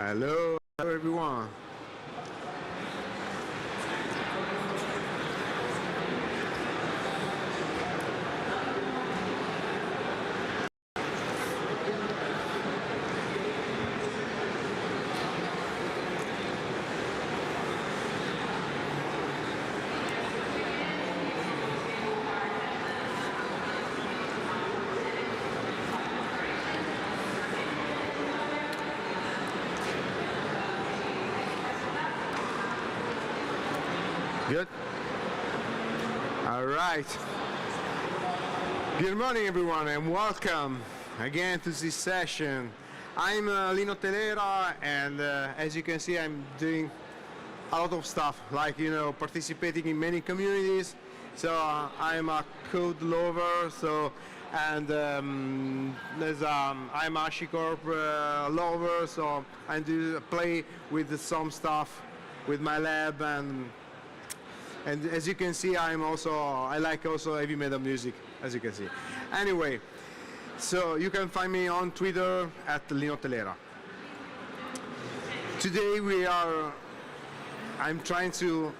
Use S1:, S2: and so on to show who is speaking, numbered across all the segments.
S1: Hello everyone. Good. All right. Good morning, everyone, and welcome again to this session. I'm Lino Telera, and as you can see, I'm doing a lot of stuff, like participating in many communities. So I'm a code lover. So and I'm a HashiCorp lover. So I do play with some stuff with my lab and as you can see, I like also heavy metal music, as you can see. Anyway, so you can find me on Twitter at Lino Telera. Today I'm trying to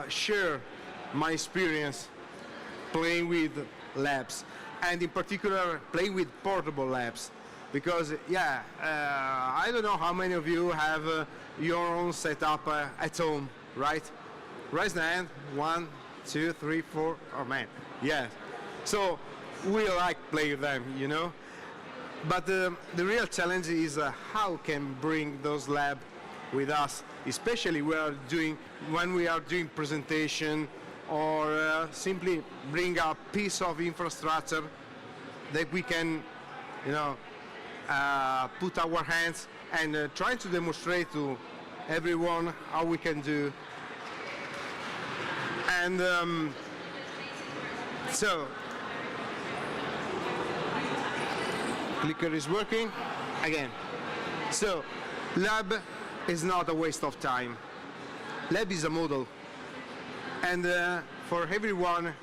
S1: share my experience playing with labs, and in particular playing with portable labs. Because I don't know how many of you have your own setup at home, right? Raise the hand. 1, 2, 3, 4. Oh man, yes. So we like playing them, But the real challenge is how can bring those labs with us, especially when we are doing presentation or simply bring a piece of infrastructure that we can, put our hands and try to demonstrate to everyone how we can do. And so, clicker is working again. So, lab is not a waste of time. Lab is a model, and for everyone,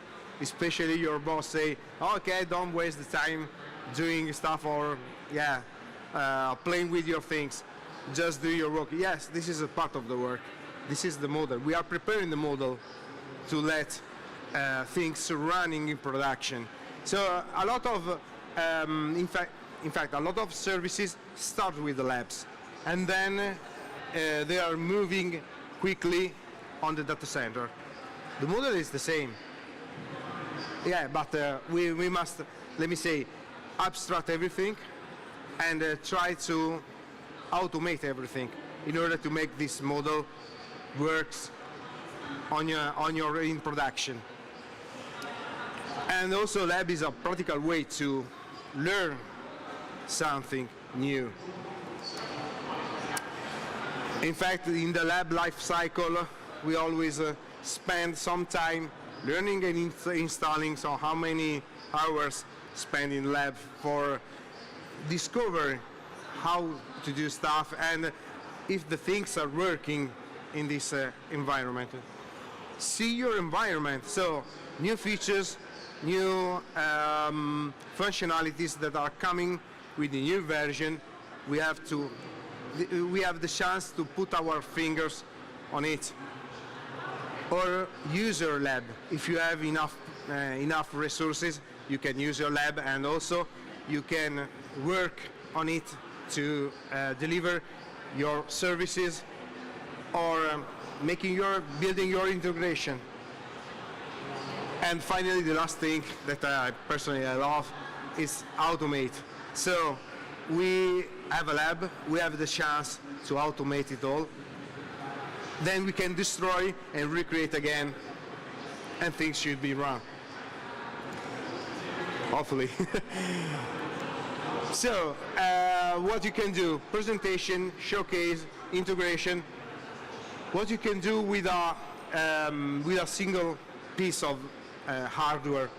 S1: especially your boss, say, "Okay, don't waste the time doing stuff or playing with your things. Just do your work." Yes, this is a part of the work. This is the model. We are preparing the model to let things running in production. So a lot of, in fact, a lot of services start with the labs, and then they are moving quickly on the data center. The model is the same. Yeah, but we must, let me say, abstract everything and try to automate everything in order to make this model works in production. And also lab is a practical way to learn something new. In fact, in the lab life cycle, we always spend some time learning and installing. So how many hours spent in lab for discovering how to do stuff and if the things are working in this environment. See your environment, so new features, new functionalities that are coming with the new version. We have the chance to put our fingers on it. Or use your lab. If you have enough resources, you can use your lab, and also you can work on it to deliver your services or building your integration. And finally, the last thing that I personally love is automate. So we have a lab, we have the chance to automate it all. Then we can destroy and recreate again, and things should be run. Hopefully. So what you can do: presentation, showcase, integration. What you can do with a single piece of hardware,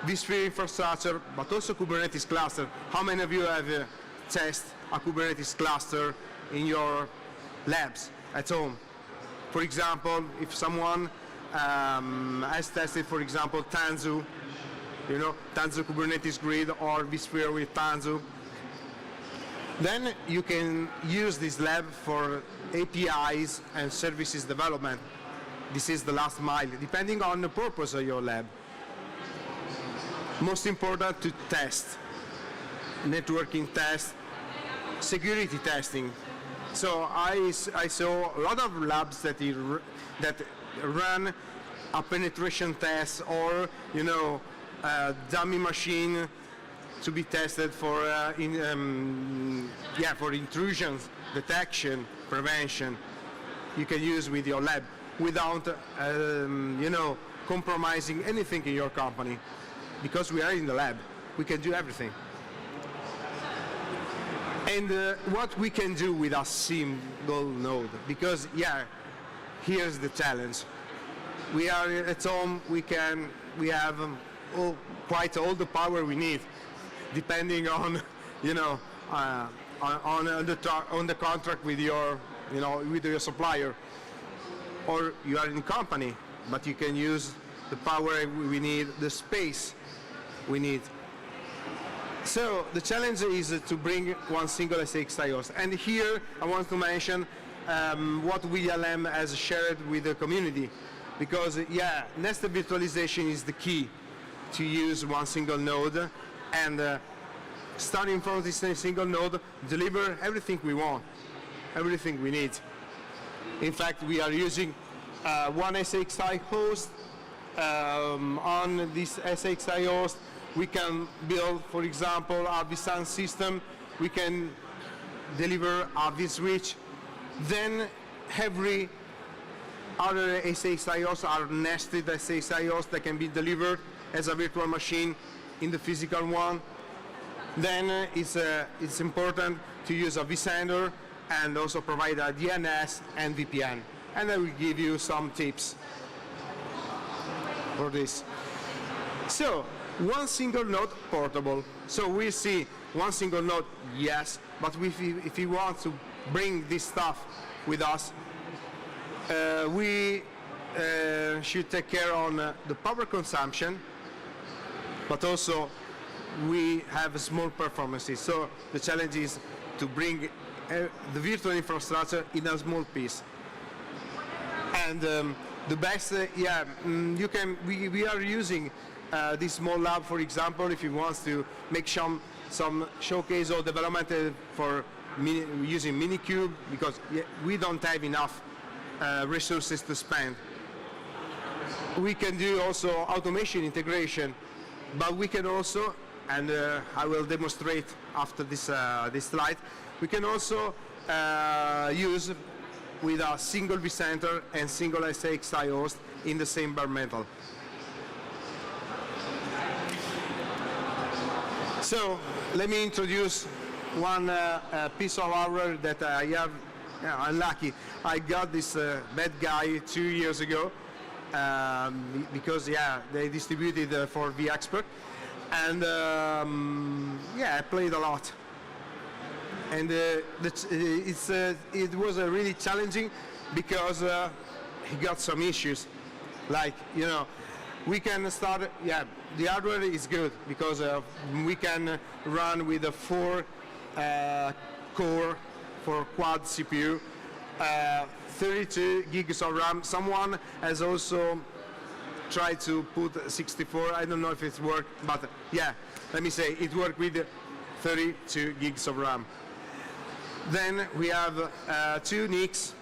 S1: vSphere infrastructure, but also Kubernetes cluster. How many of you have tested a Kubernetes cluster in your labs at home? For example, if someone has tested, for example, Tanzu, Tanzu Kubernetes Grid or vSphere with Tanzu, Then you can use this lab for APIs and services development. This is the last mile, depending on the purpose of your lab. Most important to test, networking test, security testing. So I saw a lot of labs that run a penetration test or a dummy machine to be tested for for intrusions, detection, prevention. You can use with your lab without compromising anything in your company, because we are in the lab. We can do everything. And what we can do with a single node, because here's the challenge. We are at home. We have quite all the power we need, depending on on the contract with your with your supplier, or you are in a company, but you can use the power we need, the space we need. So the challenge is to bring one single SXI host. And here I want to mention what VLM has shared with the community, because nested virtualization is the key to use one single node, and starting from this single node, deliver everything we want, everything we need. In fact, we are using one SXI host. On this SXI host, we can build, for example, a vSAN system. We can deliver a vSwitch. Then every other SXI host are nested SXI hosts that can be delivered as a virtual machine in the physical one. Then it's important to use a vSender and also provide a DNS and VPN. And I will give you some tips for this. So, one single node portable. So we see one single node, yes, but if you want to bring this stuff with us, we should take care on the power consumption, but also we have small performances. So the challenge is to bring the virtual infrastructure in a small piece. And the best, we are using this small lab, for example, if you want to make some showcase or development for using Minikube, because we don't have enough resources to spend. We can do also automation integration, but we can also, and I will demonstrate after this slide, we can also use with a single vCenter and single SXI host in the same bare metal. So let me introduce one piece of hardware that I have. I'm lucky. I got this bad guy 2 years ago because they distributed for vExpert, and I played a lot. And it was really challenging because he got some issues, like we can start. The hardware is good because we can run with a 4 core for quad CPU, 32 gigs of RAM. Someone has also tried to put 64. I don't know if it's worked, but let me say it worked with 32 gigs of RAM. Then we have 2 NICs.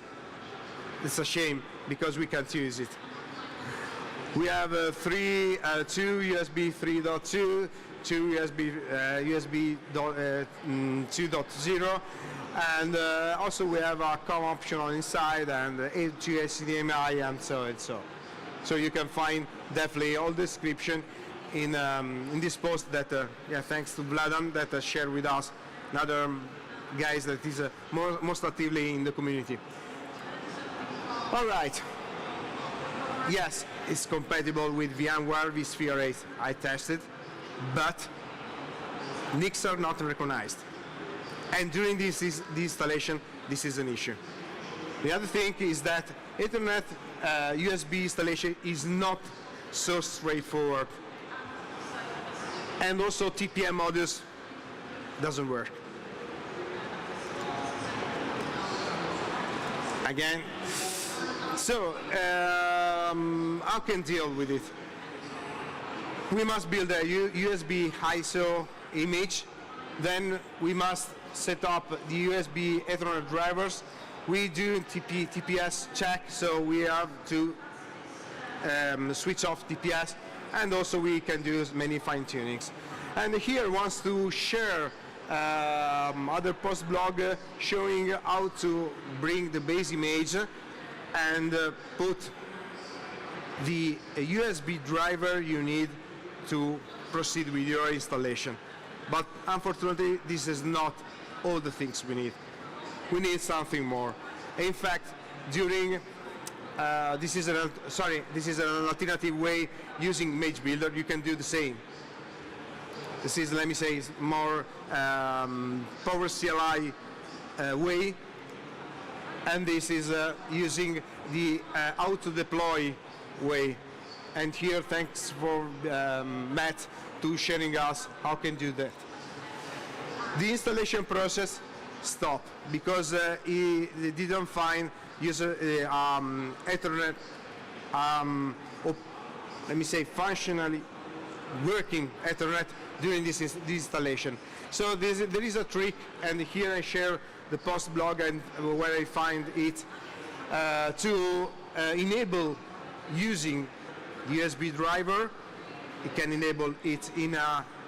S1: It's a shame because we can't use it. We have 2 USB 3.2, 2 USB 2.0, and also we have a COM option on inside, and 2 HDMI, and so and so. So you can find definitely all description in this post that thanks to Vladan that shared with us, another guys that is most actively in the community. All right. Yes, it's compatible with VMware vSphere-ready. I tested, but NICs are not recognized. And during this installation, this is an issue. The other thing is that Ethernet USB installation is not so straightforward. And also TPM modules doesn't work. again. So, how can deal with it? We must build a USB ISO image, then we must set up the USB Ethernet drivers. We do TPS check, so we have to switch off TPS, and also we can do many fine-tunings. And here wants to share other post blog showing how to bring the base image and put the USB driver you need to proceed with your installation. But unfortunately, this is not all the things we need. We need something more. In fact, during this is an alternative way using Image Builder. You can do the same. This is, let me say, more Power CLI way, and this is using the auto deploy way. And here, thanks for Matt to sharing us how can do that. The installation process stopped because he didn't find user Ethernet, let me say, functionally working Ethernet during this installation. So there is a trick, and here I share the post blog and where I find it to enable using the USB driver. You can enable it in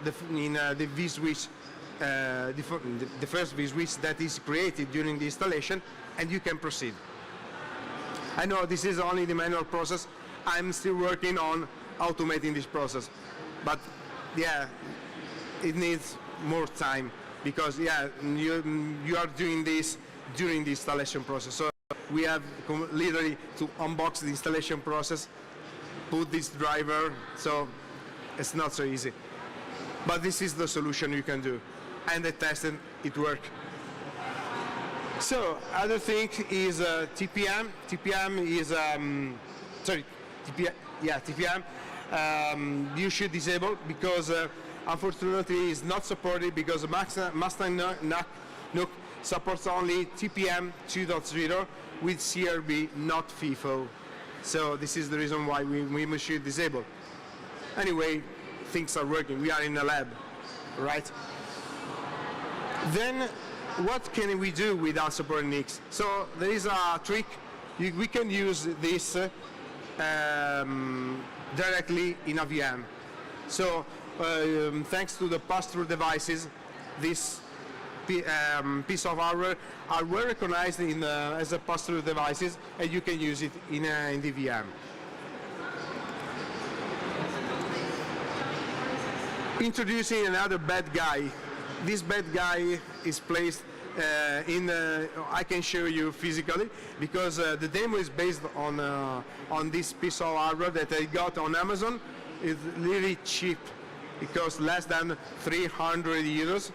S1: the vSwitch, the first vSwitch that is created during the installation, and you can proceed. I know this is only the manual process. I'm still working on automating this process, but yeah, it needs more time because you are doing this during the installation process. So we have literally to unbox the installation process, put this driver, so it's not so easy. But this is the solution you can do, and I tested it worked. So other thing is TPM. TPM is TPM. You should disable because unfortunately it's not supported because Mustang NUC supports only TPM 2.0 with CRB, not FIFO. So this is the reason why we should disable. Anyway, things are working. We are in a lab, right? Then what can we do without supporting NICs? So there is a trick. We can use this directly in a VM. So thanks to the pass-through devices, this piece of hardware are well recognized as a pass-through devices, and you can use it in the VM. Introducing another bad guy. This bad guy is placed I can show you physically because the demo is based on this piece of hardware that I got on Amazon. It's really cheap. It costs less than 300 euros.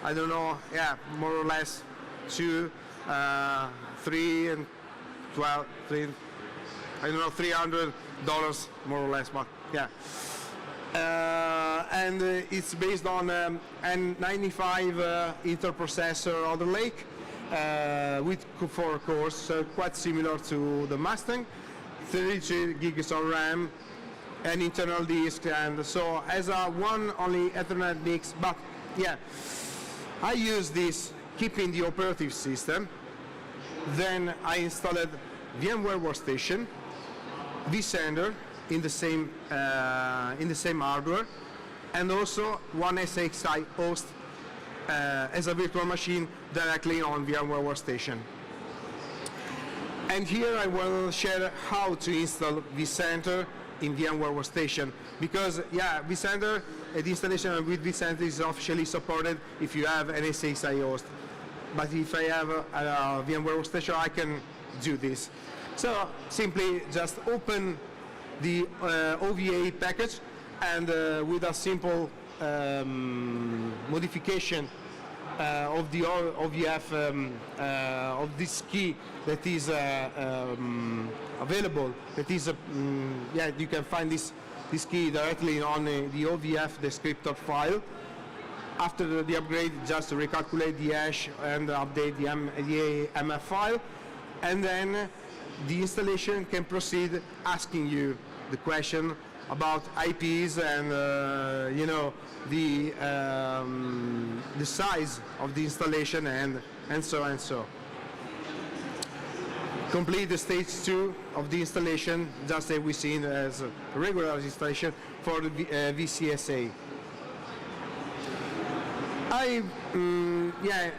S1: I don't know, yeah, more or less 2, 3 and 12, 3, I don't know, $300 more or less, but yeah. And it's based on N95 Intel processor Alder Lake with 4 cores, so quite similar to the Mustang, 32 gigs of RAM, an internal disk, and so as a one only Ethernet NICs. But yeah, I use this keeping the operative system. Then I installed VMware Workstation, vSender in the same hardware, and also one SXI host as a virtual machine directly on VMware Workstation. And here I will share how to install vCenter in VMware Workstation, because yeah, vCenter, the installation with vCenter is officially supported if you have an SXI host. But if I have a VMware Workstation, I can do this. So simply just open the OVA package, and with a simple modification of the OVF of this key that is available, that is yeah, you can find this key directly on the OVF descriptor file. After the upgrade, just recalculate the hash and update the MF file. and then the installation can proceed asking you the question about IPs and you know, the size of the installation and so and so. Complete the stage 2 of the installation, just as we seen as a regular installation for the VCSA.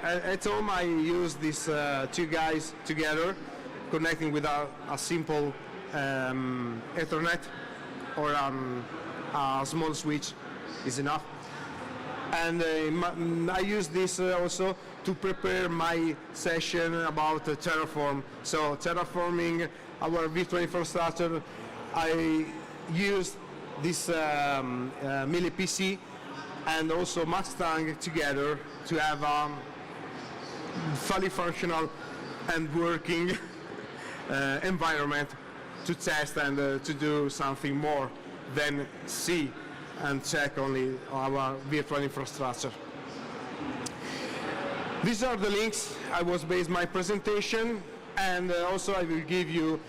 S1: At home I use these two guys together, connecting with a simple Ethernet or a small switch is enough. And I use this also to prepare my session about Terraform. So terraforming our virtual infrastructure, I used this Melee PC and also Mustang together to have a fully functional and working environment to test and to do something more than see and check only our virtual infrastructure. These are the links I was based my presentation, and also I will give you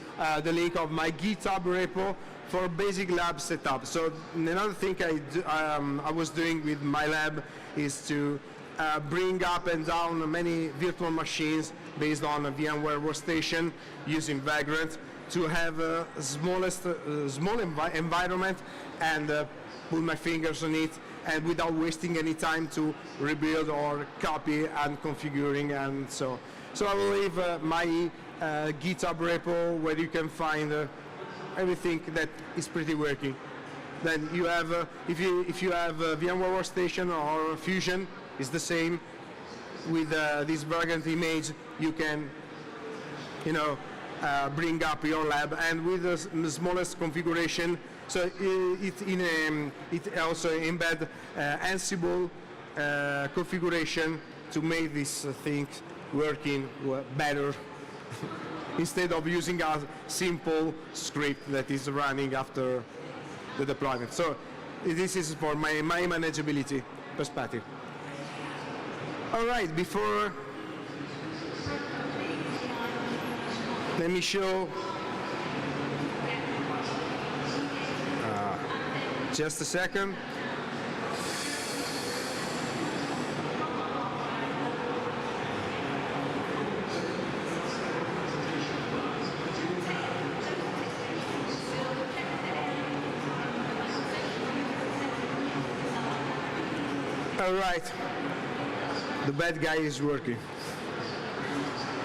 S1: the link of my GitHub repo for basic lab setup. So another thing I was doing with my lab is to bring up and down many virtual machines based on a VMware workstation using Vagrant to have a small environment and put my fingers on it, and without wasting any time to rebuild or copy and configuring and so. So I will leave my GitHub repo where you can find everything that is pretty working. Then you have, if you have VMware Workstation or Fusion, it's the same. With this Vagrant image, you can, you know, bring up your lab, and with the smallest configuration. So it also embed Ansible configuration to make this thing working better instead of using a simple script that is running after the deployment. So this is for my manageability perspective. All right, before, let me show just a second. All right, the bad guy is working.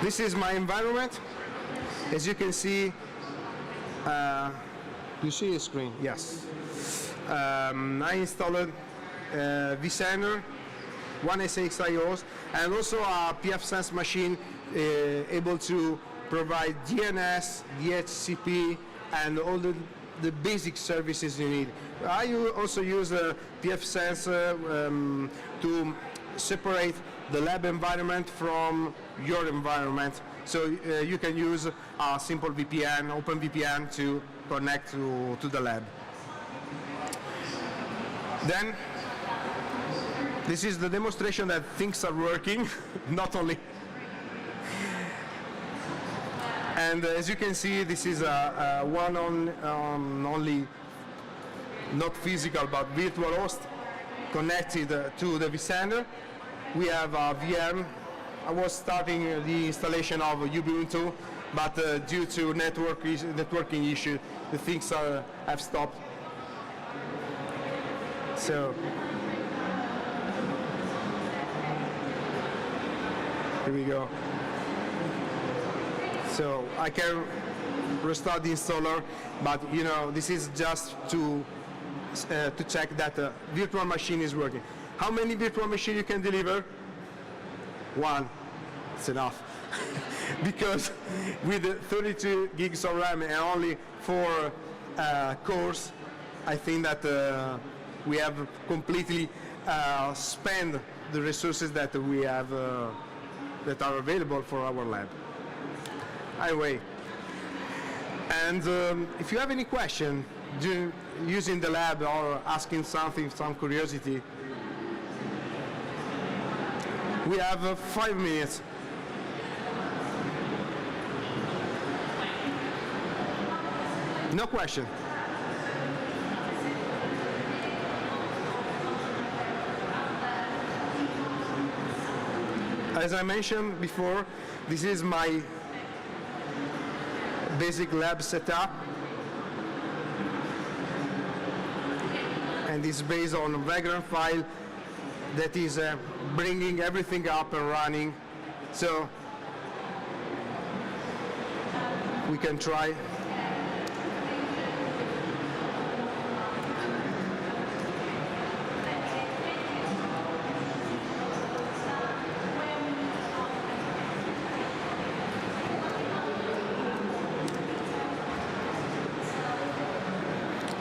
S1: This is my environment. As you can see, you see the screen? Yes. I installed vSphere, one SX IOs, and also a pfSense machine able to provide DNS, DHCP, and all the basic services you need. I also use pfSense to separate the lab environment from your environment. So you can use a simple VPN, OpenVPN, to connect to the lab. Then, this is the demonstration that things are working, not only. And as you can see, this is one only, not physical, but virtual host connected to the vCenter. We have a VM. I was starting the installation of Ubuntu, but due to networking issue, the things have stopped. So here we go. So I can restart the installer, but you know, this is just to check that the virtual machine is working. How many virtual machines you can deliver? One. It's enough. Because with 32 gigs of RAM and only 4 cores, I think that we have completely spent the resources that we have that are available for our lab. Anyway, and if you have any question using the lab or asking something, some curiosity, we have 5 minutes. No question. As I mentioned before, this is my basic lab setup, and it's based on a Vagrant file that is bringing everything up and running. So we can try.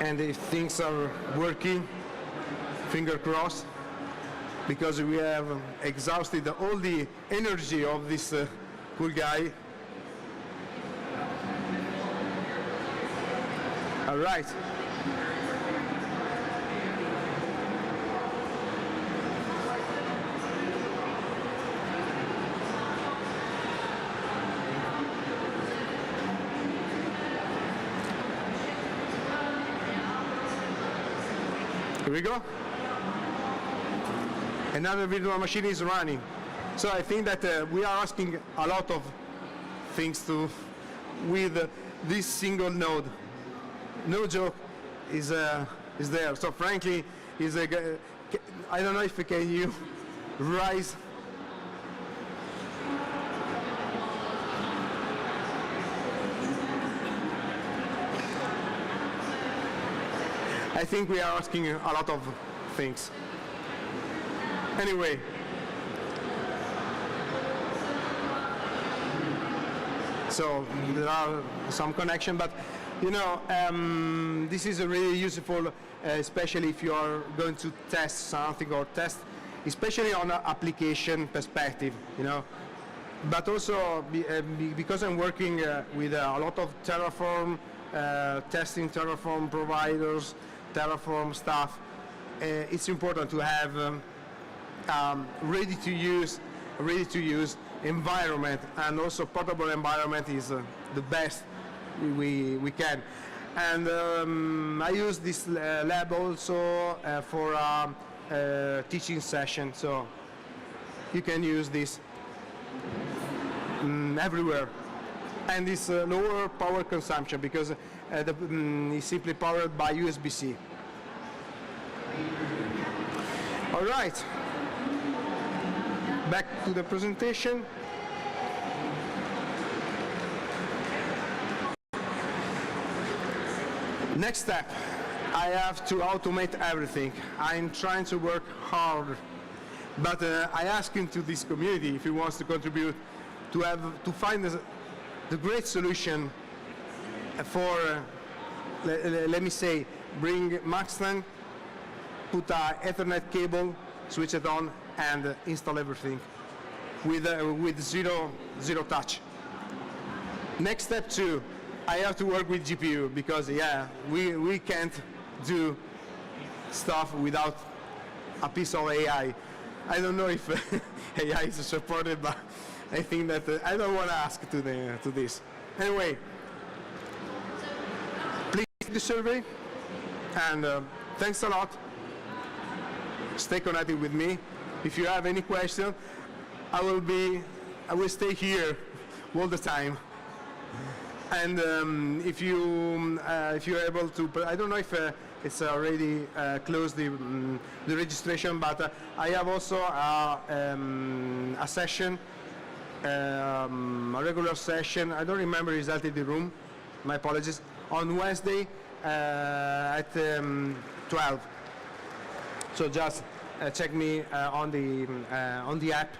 S1: And if things are working, finger crossed, because we have exhausted all the energy of this cool guy. All right. Here we go. Another virtual machine is running. So I think that we are asking a lot of things with this single node. No joke is there. So frankly, I don't know if can you rise. I think we are asking a lot of things. Anyway, so there are some connection, but you know, this is really useful, especially if you are going to test something or test, especially on an application perspective, you know. But also because I'm working with a lot of Terraform, testing Terraform providers, Terraform stuff, it's important to have ready to use environment, and also portable environment is the best we can. And I use this lab also for teaching session, so you can use this everywhere. And it's lower power consumption because it's simply powered by USB-C. All right. Back to the presentation. Next step, I have to automate everything. I'm trying to work hard, but I ask into this community if he wants to contribute to find the great solution for, let me say, bring Maxton, put an Ethernet cable, switch it on, and install everything with zero touch. Next step 2, I have to work with GPU because yeah, we can't do stuff without a piece of AI. I don't know if AI is supported, but I think that I don't want to ask to this. Anyway, please take the survey, and thanks a lot. Stay connected with me. If you have any question, I will stay here all the time. And if you're able to, I don't know if it's already closed the registration, but I have also a session, a regular session. I don't remember exactly the room. My apologies. On Wednesday at 12. So just check me on the app,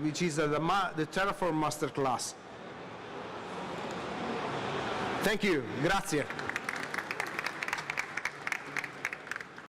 S1: which is the Terraform Masterclass. Thank you. Grazie.